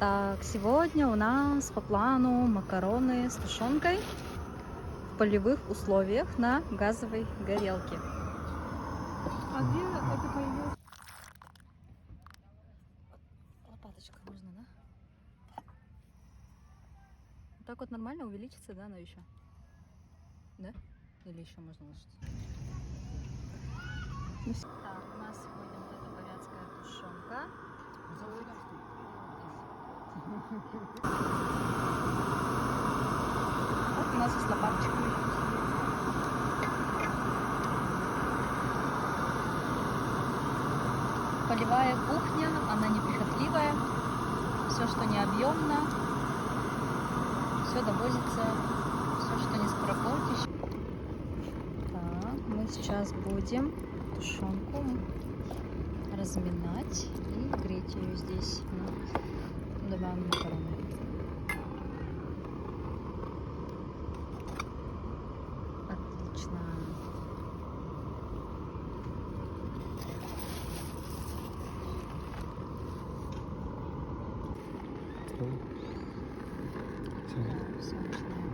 Так, сегодня у нас по плану макароны с тушенкой в полевых условиях на газовой горелке. А где это появилось? Лопаточка можно, да? Вот так вот нормально увеличится, да, но еще? Да? Или еще можно лучше? Так, у нас сегодня вот эта бурятская тушенка. Вот у нас есть лопаточка. Полевая кухня, она неприхотливая. Все, что не объемно, все довозится, все, что не скоропортишь. Так, мы сейчас будем тушенку разминать и греть ее здесь. Добавим макароны. Отлично. Все начинаем.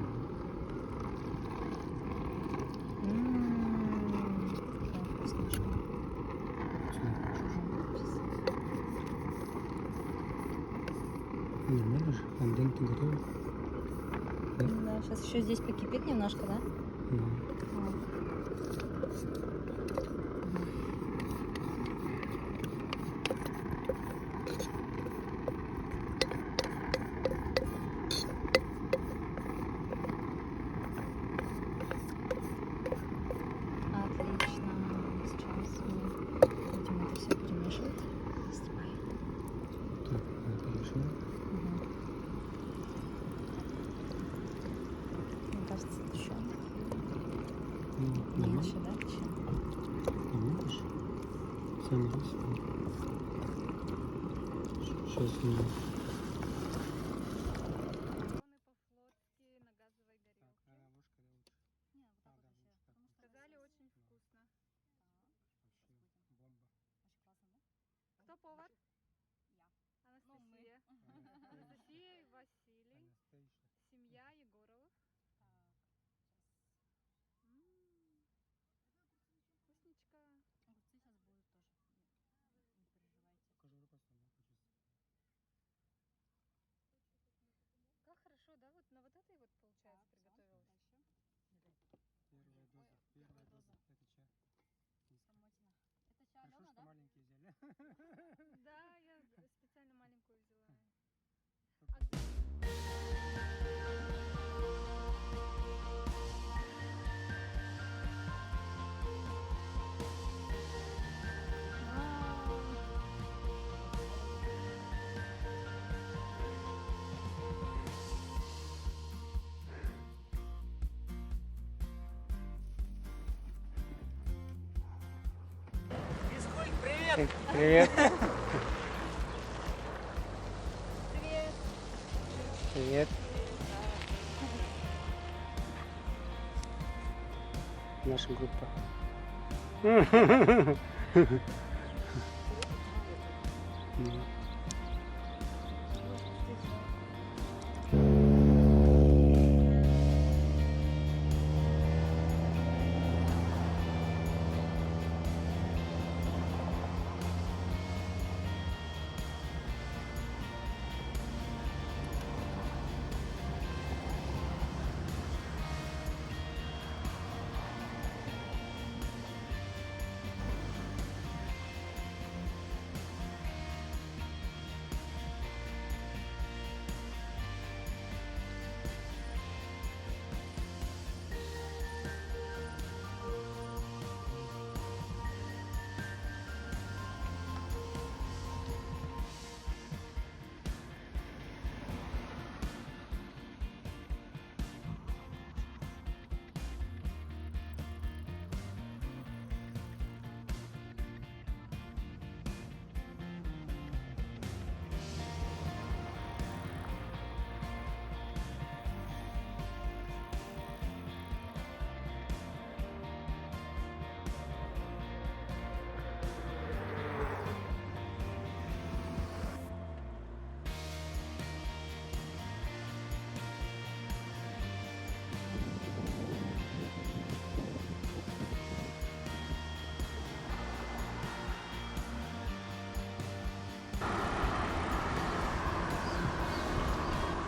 Какая вкусняшка. Нормально же, анденты готовы. Да, сейчас еще здесь покипит немножко, да? Отлично. Сейчас мы будем это все перемешивать. Снимай. Так, перемешал. Мне кажется, еще Нормально. меньше, да? Видишь? Сами раз. Сейчас мы... По-флотски на газовой горелке. ложка, да, лучше. Не, вот так вот вообще. Потому что Сказали, очень вкусно. Вообще бомба. очень классно, да? Кто повар? Я. Анастасия. Анастасия и Василий. Анастейша. Семья Егоровых. Вкусничка. Огурцы сейчас будут тоже. Не переживайте. Кожуру потом, да, почистить. Как хорошо, да? Вот на вот этой вот, получается, приготовилась. Первая доза. Первая доза. Это чай. Самотина. Это чай Хорошо, Алена, что да? маленькие взяли. Да, я специально маленькую взяла. Привет. Привет. Привет. Наша группа.